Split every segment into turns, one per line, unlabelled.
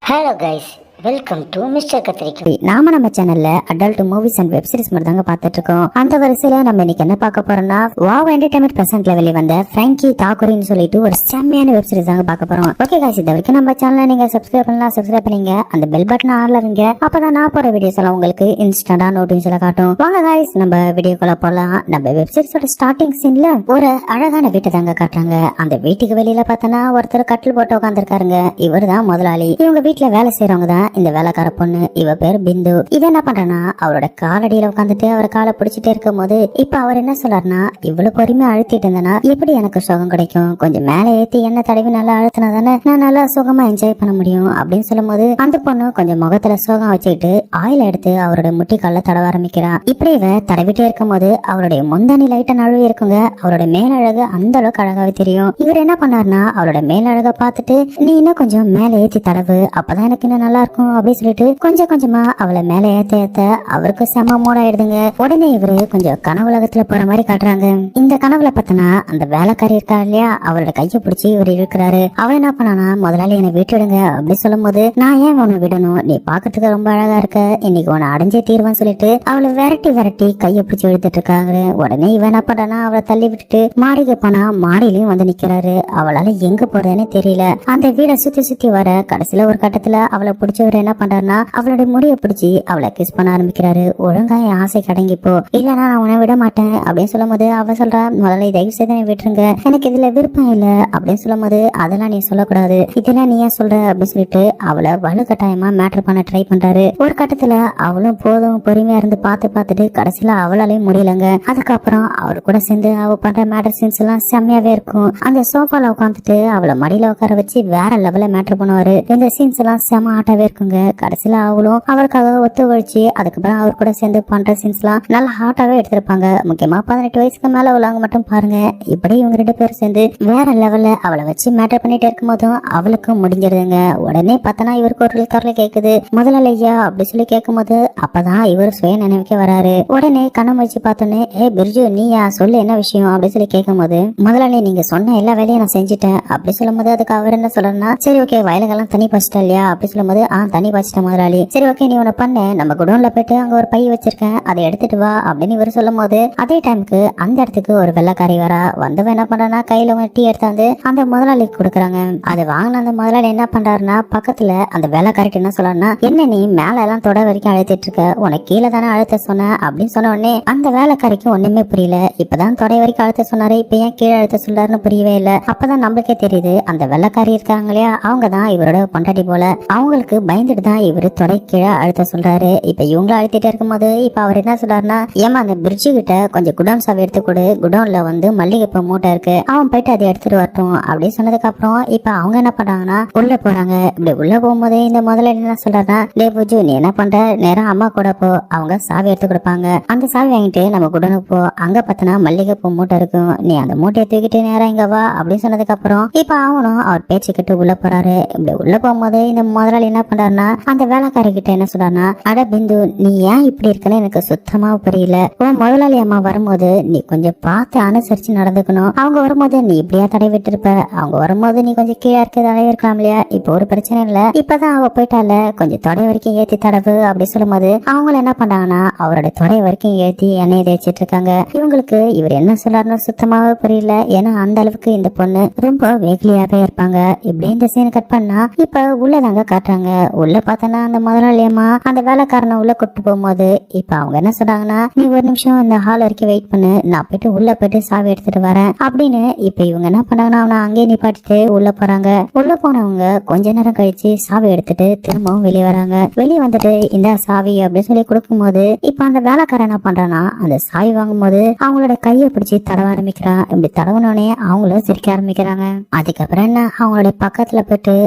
Hello guys, welcome to mister கத்திரிக்காய்.
நாம நம்ம சேனல்ல adult movies and web series மட்டும் தாங்க பாத்துட்டு இருக்கோம். அந்த வரிசையில நம்ம இன்னைக்கு என்ன பார்க்க போறோம்னா வாவ் என்டர்டைன்மெண்ட் பிரசன்ட்ல வெளிய வந்த ஃப்ராங்கி தாக்கூரின்னு சொல்லிட்டு ஒரு செம்மையான வெப் சீரிஸ் தாங்க பார்க்க போறோம். ஓகே கைஸ், இது வரைக்கும் நம்ம சேனலை நீங்க சப்ஸ்கிரைப் பண்ணலாம், சப்ஸ்கிரைப் பண்ணீங்க, அந்த பெல் பட்டன் ஆன்ல வைங்க. அப்பதான் நான் போற வீடியோஸ் எல்லாம் உங்களுக்கு இன்ஸ்டன்டா நோட்டிஃபிகேஷன்ல காட்டும். வாங்க கைஸ், நம்ம வீடியோக்குள்ள போலாம். நம்ம வெப் சீரிஸோட ஸ்டார்டிங் சீன்ல ஒரு அழகான வீட்டை தாங்க காட்டுறாங்க. அந்த வீட்டுக்கு வெளியில பார்த்தனா ஒருத்தர் கட்டில் போட்டு உட்காந்துருக்காருங்க. இவர் தான் முதலாளி. இவங்க வீட்டுல வேலை செய்யறவங்க தான் இந்த வேலைக்கார பொண்ணு. இவ பேர் பிந்து. இவ என்ன பண்றனா அவரோட காலடியில உட்காந்துட்டு அவர் காலை பிடிச்சிட்டே இருக்கும் போது இப்ப அவர் என்ன சொல்றாருன்னா, இவ்வளவு பொறுமையா அழுத்திட்டு இருந்தனா எப்படி எனக்கு சுகம் கிடைக்கும், கொஞ்சம் மேல ஏத்தி என்ன தடவி நல்லா அழுத்தினா தானே நான் நல்லா சுகமா என்ஜாய் பண்ண முடியும் அப்படின்னு சொல்லும் போது அந்த பொண்ணு கொஞ்சம் முகத்துல சுகம் வச்சுக்கிட்டு ஆயில எடுத்து அவரோட முட்டி கால தடவ ஆரம்பிக்கிறான். இப்படி இவ தடவிட்டே இருக்கும் போது அவருடைய முந்தானி லைட்டா நழுவி இருக்குங்க. அவரோட மேலழகு அந்த அளவுக்கு அழகாவே தெரியும். இவர் என்ன பண்ணாருன்னா அவரோட மேலழக பார்த்துட்டு நீ இன்னும் கொஞ்சம் மேல ஏத்தி தடவு, அப்பதான் எனக்கு இன்னும் நல்லா இருக்கும் அப்படின்னு சொல்லிட்டு கொஞ்சம் கொஞ்சமா அவளை மேல ஏத்த ஏத்த அவருக்கு செம மூடாயிடுதுங்க. உடனே இவரு கொஞ்சம் கனவுலகத்துல போற மாதிரி காட்டுறாங்க. இந்த கனவுல பார்த்தனா அந்த வேலைக்காரி இருக்கா இல்லையா, அவளோட கையை பிடிச்சி இவர் இழுக்கிறாரு. அவ என்ன பண்ணானா முதலாளி என்னை விட்டுடுங்க அப்படி சொல்லும் போது நான் ஏன் உன்னை விடணும், நீ பாக்கிறதுக்கு ரொம்ப அழகா இருக்க, இன்னைக்கு உன்னை அடைஞ்சே தீர்வான்னு சொல்லிட்டு அவளை விரட்டி விரட்டி கையை பிடிச்சி இழுத்துட்டு இருக்காங்க. உடனே இவன் என்ன பண்றானா அவளை தள்ளி விட்டுட்டு மாடிக்கு போனா மாடியிலயும் வந்து நிக்கிறாரு. அவளால எங்க போறதுன்னு தெரியல. அந்த வீடை சுத்தி சுத்தி வர கடைசியில ஒரு கட்டத்துல அவளை பிடிச்சவர் என்ன பண்றாருன்னா அவளுடைய முடிய பிடிச்சி அவளை கிஸ் பண்ண ஆரம்பிக்கிறாரு. ஒழுங்கா என் ஆசை கடங்கிப்போ, இல்லனா நான் உன்னை விட மாட்டேன் அப்படின்னு சொல்லும் போது அவ சொல்றா, முதல்ல தயவு செய்து விட்டுருங்க, எனக்கு இதுல விருப்பம் இல்ல அப்படின்னு சொல்லும் போது அதெல்லாம் நீ சொல்லக்கூடாது, இதெல்லாம் நீ ஏன் சொல்ற அப்படின்னு சொல்லிட்டு அவளை வலுக்கட்டாயமா மேட்டர் பண்ண ட்ரை பண்றாரு. ஒரு கட்டத்துல அவளும் போதும் பொறுமையா இருந்து பார்த்துட்டு கடைசியில அவளாலையும் முடியலங்க. அதுக்கப்புறம் அவரு கூட சேர்ந்து அவ பண்ற மேட்டர் சீன்ஸ் எல்லாம் செம்மையாவே இருக்கும். அந்த சோஃபால உட்காந்துட்டு அவளை மடியில உட்கார வச்சு வேற லெவல்ல மேட்டர் பண்ணுவாரு. இந்த சீன்ஸ் எல்லாம் செம ஆட்டாவே இருக்குங்க. கடைசியில அவளும் அவருக்காக ஒத்துழைச்சு அதுக்கப்புறம் அவர் கூட சேர்ந்து பண்ற சீன்ஸ் எல்லாம் நல்லா ஹாட்டாவே எடுத்திருப்பாங்க. முக்கியமா 18 வயசுக்கு மேல உள்ளவங்க மட்டும் பாருங்க. இப்படி இவங்க 2 பேரும் சேர்ந்து வேற லெவல்ல அவளை வச்சு மேட்டர் பண்ணிட்டே இருக்கும் போதும் அவளுக்கும் முடிஞ்சிருதுங்க. உடனே பார்த்தனா இவருக்கு ஒரு குரல் கேக்குது, முதலையா அப்படி சொல்லி கேட்கும் போது அப்பதான் இவர் சுய நினைவுக்கே வராரு. உடனே கண்ணை வச்சு பார்த்தோன்னே, ஏ பிர்ஜு நீயா, சொல்லு என்ன விஷயம் அப்படின்னு சொல்லி கேட்கும் போது முதலாளி நீங்க சொன்ன எல்லா வேலையும் நான் செஞ்சுட்டேன் அப்படி சொல்லும் போது அதுக்கு அவர் என்ன சொல்றா, சரி ஓகே வயலுக்கெல்லாம் தண்ணி பாய்ச்சிட்டா இல்லையா அப்படி சொல்லும் போது தண்ணி பாய்ச்சிட்டேன் முதலாளி, சரி ஓகே நீ உன்னை பண்ண நம்ம குடோன்ல போயிட்டு அங்க ஒரு பை வச்சிருக்கேன் அதை எடுத்துட்டு வா அப்படின்னு இவர் சொல்லும் போது அதே டைமுக்கு அந்த இடத்துக்கு ஒரு வெள்ளக்காரி வரா. வந்தவன் என்ன பண்றானா கையில டீ எடுத்தாந்து அந்த முதலாளிக்கு கொடுக்குறாங்க. அதை வாங்கின அந்த முதலாளி என்ன பண்றாருன்னா பக்கத்துல அந்த வெள்ளக்காரிட்டு என்ன சொல்றாருன்னா, என்ன நீ மேல எல்லாம் தொட வரைக்கும் அழுத்திட்டு இருக்க, உனக்கு கீழே தானே அழுத்த சொன்ன அப்படின்னு சொன்ன உடனே அந்த வேலைக்காரிக்கு ஒண்ணுமே புரியல. இப்பதான் தொடை வரைக்கும் அழுத்த சொன்னாரு, இப்ப ஏன் கீழே அழுத்த சொல்றாருன்னு புரியவே இல்லை. அப்பதான் நம்மளுக்கே தெரியுது அந்த வெள்ளக்காரி இருக்காங்க இல்லையா, அவங்க தான் இவரோட பொண்டாட்டி போல. அவங்களுக்கு பயந்துட்டு தான் இவரு தொடை கீழே அழுத்த சொல்றாரு. இப்ப இவங்களும் அழுத்திட்டே இருக்கும் போது இப்ப அவர் என்ன சொல்றாருன்னா, ஏமா அந்த பிரிட்ஜு கிட்ட கொஞ்சம் குடோன் சாவி எடுத்து கொடு, குடோன்ல வந்து மல்லிகைப்பூ மூட்டை இருக்கு, அவன் போயிட்டு அதை எடுத்துட்டு வரட்டும் அப்படின்னு சொன்னதுக்கு அப்புறம் இப்ப அவங்க என்ன பண்றாங்கன்னா உள்ள போறாங்க. இப்படி உள்ள போகும்போதே இந்த முதல்ல என்ன சொல்றாருன்னா, டே புஜு நீ என்ன பண்ற, நேரம் அம்மா கூட போ, அவங்க சாவி எடுத்து கொடுப்பாங்க, அந்த சாவி வாங்கிட்டு நம்ம குடோனுக்கு போ, அங்க பார்த்தனா மல்லிகைப்பூ மூட்டை இருக்கும், நீ அந்த மூட்டையை தூக்கிட்டு நேரம் இங்க வா அப்படின்னு சொன்னதுக்கு அப்புறம் இப்ப அவனும் அவர் பேச்சுக்கிட்டு உள்ள போறாரு. இப்படி உள்ள போகும்போது இந்த முதலாளி என்ன பண்றாருன்னா அந்த வேலைக்காரி கிட்ட என்ன சொல்றாருன்னா, அட பிந்து நீ ஏன் இப்படி இருக்குன்னு எனக்கு சுத்தமா புரியல, உன் முதலாளி அம்மா வரும்போது நீ கொஞ்சம் பார்த்து அனுசரிச்சு நடந்துக்கணும், அவங்க வரும்போது நீ இப்படியா தடை விட்டு இருப்ப, அவங்க வரும்போது நீ கொஞ்சம் கீழே இருக்க தடவை இருக்கலாம் இல்லையா, இப்போ ஒரு பிரச்சனை இல்ல, இப்பதான் அவ போயிட்டால கொஞ்சம் தொடை வரைக்கும் ஏத்தி தடவு அப்படி சொல்லும் போது அவங்கள என்ன பண்றாங்கன்னா அவரோட தொடை வரைக்கும் ஏத்தி எண்ணெய் தேய்ச்சிட்டு இருக்காங்க. இவங்களுக்கு இவர் என்ன சொல்றாருன்னு சுத்தமாவே புரியல. ஏன்னா அந்த அளவுக்கு இந்த பொண்ணு ரொம்ப வெகுலியாவே இருப்பாங்க. இப்படி இந்த சீன் கட் பண்ணா இப்ப உள்ளதாங்க காட்டுறாங்க. உள்ள பார்த்தனா அந்த முதலாளி அம்மா அந்த வேலைக்காரனை உள்ள கூட்டு போகும்போது இப்ப அவங்க என்ன சொல்றாங்கன்னா, நீ ஒரு நிமிஷம் இந்த ஹால் வரைக்கும் வெயிட் பண்ணு, நான் போயிட்டு உள்ள போயிட்டு சாவி எடுத்துட்டு வரேன் அப்படின்னு. இப்ப இவங்க என்ன பண்ணாங்கன்னா அவனை அங்கேயே நிப்பாட்டிட்டு உள்ள போறாங்க. உள்ள போனவங்க கொஞ்ச நேரம் கழிச்சு சாவி எடுத்துட்டு திரும்பவும் வெளியே வராங்க. வெளியே வந்துட்டு இந்த சாவி அப்படின்னு சொல்லி கொடுக்கும் போது இப்ப அந்த வேலைக்காரன் என்ன பண்றான்னா அந்த சாவி வாங்கும் போது அவங்களோட கையை பிடிச்சி தடவ ஆரம்பிக்கிறான். இப்படி தடவுனோடனே அவங்களும் சிரிக்க ஆரம்பிக்கிறாங்க. அதுக்கப்புறம் என்ன அவங்களோட பக்கத்துல போயிட்டு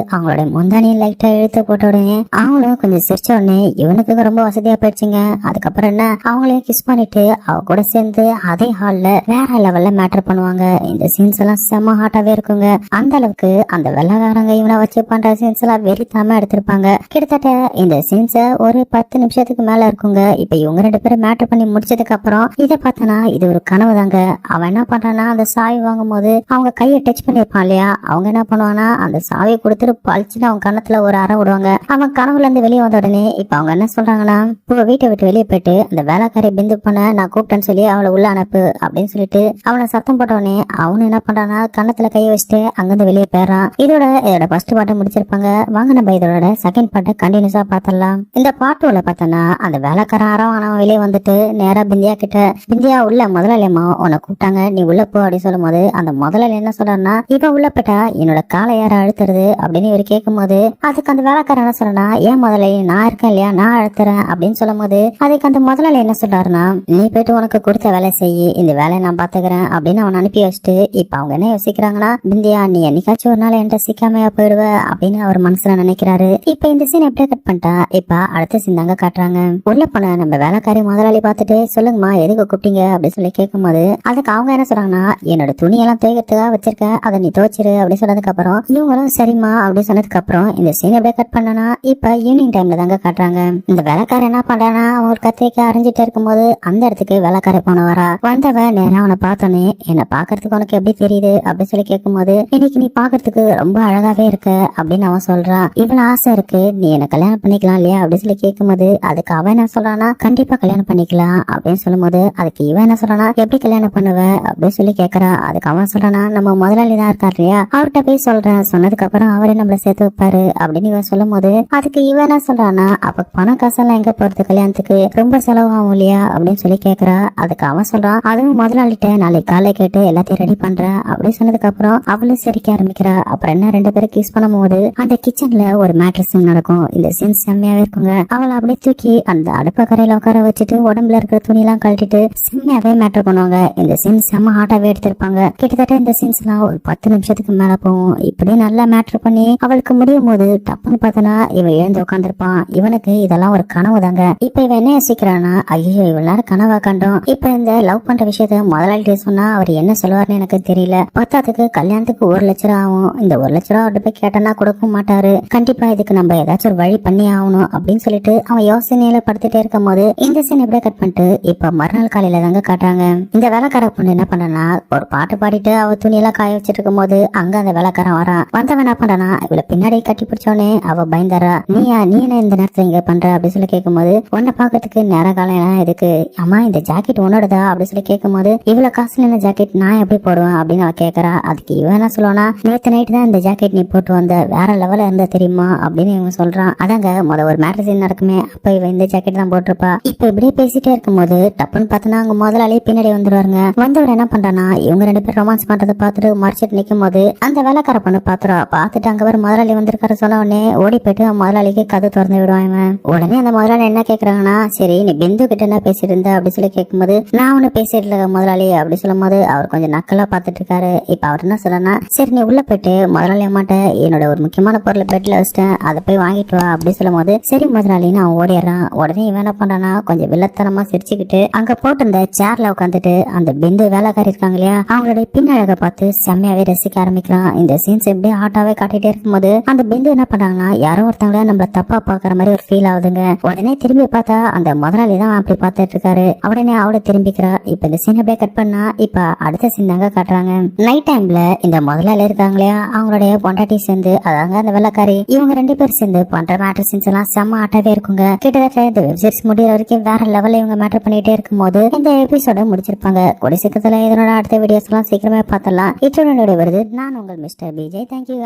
அவங்களோட முந்தானி லைட்டா இழுத்து போட்ட உடனே அவங்களும் கொஞ்சம் சிரிச்ச உடனே இவனுக்கு ரொம்ப வசதியா போயிடுச்சுங்க. அதுக்கப்புறம் என்ன அவங்களையும் கிஸ் பண்ணிட்டு அவ கூட சேர்ந்து அதே ஹால்ல வேற லெவல்ல மேட்டர் பண்ணுவாங்க. இந்த சீன்ஸ் எல்லாம் செம்ம ஹாட்டாவே இருக்குங்க. அந்த அளவுக்கு அந்த வெள்ளக்காரங்க இவனை வச்சு பண்ற சீன்ஸ் எல்லாம் வெறித்தாம எடுத்திருப்பாங்க. கிட்டத்தட்ட இந்த சீன்ஸ ஒரு 10 நிமிஷத்துக்கு மேல இருக்குங்க. இப்ப இவங்க 2 பேரும் மேட்டர் பண்ணி முடிச்சதுக்கு அப்புறம் இதை பார்த்தனா இது ஒரு கனவு தாங்க. அவன் என்ன பண்றான்னா அந்த சாவி வாங்கும் போது அவங்க கையை டச் பண்ணிருப்பான் இல்லையா, அவங்க என்ன பண்ணுவாங்கன்னா அந்த சாவியை கொடுத்துட்டு பழிச்சுன்னு அவங்க கண்ணத்துல ஒரு அறை விடுவாங்க. அவன் கனவுல இருந்து வெளியே வந்த உடனே இப்ப அவங்க என்ன சொல்றாங்கன்னா, இப்போ வீட்டை விட்டு வெளியே போயிட்டு அந்த வேலைக்காரி பிந்து பண்ண நான் கூப்பிட்டேன்னு சொல்லி அவளை உள்ள அனுப்பு அப்படின்னு சொல்லிட்டு அவனை சத்தம் போட்ட உடனே அவனு என்ன பண்றான்னா கண்ணத்துல கையை வச்சுட்டு அங்கிருந்து வெளியே போயிடறான். இதோட ஃபர்ஸ்ட் பாட்டை முடிச்சிருப்பாங்க. வாங்க நம்ம இதோட செகண்ட் பாட்டை கண்டினியூஸா பார்த்தலாம். இந்த பாட்டுல பார்த்தோன்னா அந்த வேலைக்காரன் அவன் வெளியே வந்துட்டு நேரா பிந்தியா கிட்ட, பிந்தியா உள்ள முதலாளியம்மா உன்னை கூப்பிட்டாங்க, நீ உள்ள போ அப்படின்னு சொல்லும் போது அந்த முதலாளி என்ன சொல்றாருன்னா, இவன் உள்ள போயிட்டா என்னோட காலை யார அழுத்துறது அப்படின்னு இவர் கேட்கும் போது அதுக்கு அந்த வேலைக்காரன் என்ன சொல்றா, ஏன் முதலாளி நான் இருக்கேன் இல்லையா, நான் அழுத்துறேன் அப்படின்னு சொல்லும் போது அதுக்கு அந்த முதலாளி என்ன சொல்றாருன்னா, நீ போயிட்டு உனக்கு கொடுத்த வேலை செய்யி, இந்த வேலையை நான் பாத்துக்கிறேன் அப்படின்னு அவன் அனுப்பி வச்சுட்டு இப்ப அவங்க என்ன யோசிக்கிறாங்கன்னா, பிந்தியா நீ என்னைக்காச்சும் ஒரு நாள் என்கிட்ட சிக்காமையா போயிடுவ அப்படின்னு அவர் மனசுல நினைக்கிறாரு. இப்ப இந்த சீன் எப்படியே கட் பண்ணிட்டா இப்ப அடுத்த சீன் தாங்க காட்டுறாங்க. உள்ள போன நம்ம வேலைக்காரி முதலாளி பார்த்துட்டு, சொல்லுங்கம்மா எதுக்கு கூப்பிட்டீங்க அப்படின்னு சொல்லி கேட்கும் போது அதுக்கு அவங்க என்ன சொல்றாங்கன்னா, என்னோட துணியெல்லாம் துவைக்கிறதுக்காக வச்சிருக்கேன், அதை நீ துவைச்சிரு அப்படின்னு சொன்னதுக்கு அப்புறம் இவங்களும் சரிம்மா அப்படின்னு சொன்னதுக்கு அப்புறம் இந்த சீன் எப்படியே கட் பண்ணனா இப்ப ஈவினிங் டைம்ல தாங்க காட்டுறாங்க. இந்த வேலைக்கார என்ன பண்றானா, அவன் ஒரு கத்திரிக்காய் அரைஞ்சிட்டு இருக்கும்போது அந்த இடத்துக்கு வேலைக்கார போன வரா. வந்தவன் நேரம் அவனை பார்த்தோன்னே, என்ன பாக்குறதுக்கு உனக்கு எப்படி தெரியுது அப்படின்னு சொல்லி கேட்கும் போது, இன்னைக்கு நீ பாக்குறதுக்கு ரொம்ப அழகாவே இருக்க அப்படின்னு அவன் சொல்றான். இவ்வளவு ஆசை இருக்கு, நீ என்ன கல்யாணம் பண்ணிக்கலாம் இல்லையா அப்படின்னு சொல்லி கேட்கும் போது அதுக்கு அவன் என்ன சொல்றானா, கண்டிப்பா கல்யாணம் பண்ணிக்கலாம் அப்படின்னு சொல்லும் போது அதுக்கு இவன் என்ன சொல்றானா, எப்படி கல்யாணம் பண்ணுவ அப்படின்னு சொல்லி கேக்குறான். அதுக்கு அவன் சொல்றானா, நம்ம முதலாளி தான் இருக்காரு இல்லையா, அவர்கிட்ட போய் சொல்றேன், சொன்னதுக்கு அப்புறம் அவரே நம்மள சேர்த்து வைப்பாரு அப்படின்னு இவன் சொல்லும் போது அதுக்கு இவன் என்ன சொல்றானா, அப்ப பணம் காசெல்லாம் எங்க போறது, கல்யாணத்துக்கு ரொம்ப செலவாகும் இல்லையா அப்படின்னு சொல்லி கேக்குறா. அதுக்கு அவன் சொல்றான், அதுவும் முதலாளிட்ட நாளைக்கு காலை கேட்டு எல்லாத்தையும் ரெடி பண்றேன் அப்படின்னு சொன்னதுக்கு அப்புறம் அவளும் சிரிக்க ஆரம்பிக்கிறா. அப்புறம் என்ன ரெண்டு பேரும் கிஸ் பண்ணும் போது அந்த கிச்சன்ல ஒரு மேட்ரஸ் நடக்கும். இந்த சீன் செம்மையாவே இருக்குங்க. அவளை அப்படியே தூக்கி அந்த அடுப்ப கரையில உட்கார வச்சுட்டு உடம்புல இருக்கிற துணி எல்லாம் கழட்டிட்டு செம்மையாவே மேட்டர் பண்ணுவாங்க. இந்த சீன் செம்ம ஹாட்டாவே எடுத்திருப்பாங்க. கிட்டத்தட்ட இந்த சீன்ஸ் எல்லாம் ஒரு 10 நிமிஷத்துக்கு மேல போகும். இப்படி நல்லா மேட்டர் பண்ணி அவளுக்கு முடியும் போது டப்புன்னு பார்த்தனா இவன் எழுந்து உட்காந்துருப்பான். இவனுக்கு இதெல்லாம் ஒரு கனவு தாங்க. இப்ப இவன் என்ன யோசிக்கிறானா, ஐயோ இவ்வளவு நேரம் கனவா கண்டோம், இப்ப இந்த லவ் பண்ற விஷயத்த முதலாளிட்டு சொன்னா அவர் என்ன சொல்லுவாருன்னு எனக்கு தெரியல, பத்தாத்துக்கு கல்யாணத்துக்கு 1 லட்சம் ரூபா ஆகும், இந்த 1 லட்சம் ரூபா அவர்கிட்ட போய் கேட்டனா கொடுக்க மாட்டாரு, கண்டிப்பா இதுக்கு நம்ம ஏதாச்சும் ஒரு வழி பண்ணி ஆகணும் அப்படின்னு சொல்லிட்டு அவன் யோசனையில படுத்துட்டே இருக்கும் போது இந்த சீன் எப்படியே கட் பண்ணிட்டு இப்ப மறுநாள் காலையில தாங்க காட்டுறாங்க. இந்த வேலைக்கார பொண்ணு என்ன பண்றா, ஒரு பாட்டு பாடிட்டு அவ துணியெல்லாம் காய வச்சிட்டு இருக்கும் போது அங்க அந்த வேலைக்காரன் வரான். வந்தவன் என்ன பண்றானா, இவளை பின்னாடி கட்டி பிடிச்சோடனே அவ பயந்தரா, நீ என்ன இந்த நேரத்துல இங்க பண்ற அப்படின்னு சொல்லி கேட்கும் போது, உன்னை பாக்கிறதுக்கு நேர காலம் எதுக்கு, அம்மா இந்த ஜாக்கெட் உன்னோடதா அப்படின்னு சொல்லி கேட்கும் போது, இவ்வளவு காசுல என்ன ஜாக்கெட் நான் எப்படி போடுவேன் அப்படின்னு அவ கேட்கறா. அதுக்கு இவன் என்ன சொல்லுவானா, நேத்து நைட்டு தான் இந்த ஜாக்கெட் நீ போட்டு வந்த, வேற லெவல்ல இருந்த தெரியுமா அப்படின்னு இவன் சொல்றான். அதாங்க ஒரு மேட்ரஸின் நடக்குமே, அப்ப இவன் இந்த ஜாக்கெட் தான் போட்டிருப்பா. இப்ப இப்படியே பேசிட்டே இருக்கும் போது டப்புன்னு பார்த்தனா அங்க முதலாளியே பின்னாடி வந்துருவாருங்க. வந்தவர் என்ன பண்றானா, இவங்க 2 பேரும் ரொமான்ஸ் பண்றதை பார்த்துட்டு மறைச்சிட்டு நிக்கும் போது அந்த வேலைக்கார பொண்ணு பார்த்துட்டு அங்க ஒரு முதலாளி வந்திருக்காரு சொன்ன உடனே ஓடி போயிட்டு முதலாளிக்கு கதை திறந்து விடுவாங்க. உடனே அந்த முதலாளி என்ன கேக்குறாங்கன்னா, சரி நீ பிந்து கிட்ட என்ன பேசிட்டு இருந்த அப்படி சொல்லி கேட்கும்போது, நான் ஒண்ணு பேசிட்டு இருக்க முதலாளி அப்படி சொல்லும் போது அவர் கொஞ்சம் நக்கலா பாத்துட்டு இருக்காரு. இப்ப அவர் என்ன சொல்றா, சரி நீ உள்ள போயிட்டு முதலாளி அம்மாட்ட என்னோட ஒரு முக்கியமான பொருளை பெட்ல வச்சிட்டேன், அதை போய் வாங்கிட்டு வா அப்படி சொல்லும் போது, சரி முதலாளின்னு அவன் ஓடிடுறான். உடனே இவன் என்ன பண்றானா, கொஞ்சம் வில்லத்தனமா சிரிச்சுக்கிட்டு அங்க போட்டு இந்த சேர்ல உட்காந்துட்டு அந்த பிந்து வேலைக்காரி இருக்காங்க இல்லையா, அவங்களுடைய பின்னழக பார்த்து செம்மையாவே ரசிக்க ஆரம்பிக்கிறான். இந்த சீன்ஸ் எப்படி ஹாட்டாவே காட்டிட்டே இருக்கும்போது அந்த பிந்து என்ன பண்றாங்கன்னா, யாரோ ஒருத்தவங்கள நம்மள தப்பா பாக்குற மாதிரி ஒரு ஃபீல் ஆகுதுங்க. உடனே திரும்பி பார்த்தா அந்த முதலாளி தான் அப்படி பார்த்துட்டு இருக்காரு. உடனே அவளை திரும்பிக்கிறா. இப்ப இந்த சீன் அப்படியே கட் பண்ணா இப்ப அடுத்த சீன் தாங்க காட்டுறாங்க. நைட் டைம்ல இந்த முதலாளி இருக்காங்க இல்லையா, அவங்களுடைய பொண்டாட்டி சேர்ந்து அதாங்க அந்த வெள்ளக்காரி, இவங்க 2 பேரும் சேர்ந்து பண்ற மேட்டர் சீன்ஸ் எல்லாம் செம்ம ஆட்டாவே இருக்குங்க. கிட்டத்தட்ட இந்த வெப் சீரிஸ் முடிகிற வரைக்கும் வேற லெவல்ல இவங்க மேட்டர் பண்ணிட்டே இருக்கும் போது இந்த எபிசோட முடிச்சிருப்பாங்க. கூடிய சீக்கிரத்துல இதனோட அடுத்த வீடியோஸ் எல்லாம் சீக்கிரமே பார்த்தலாம். இத்தோட வருது. நான் உங்கள் மிஸ்டர் பிஜே. தேங்க்யூ.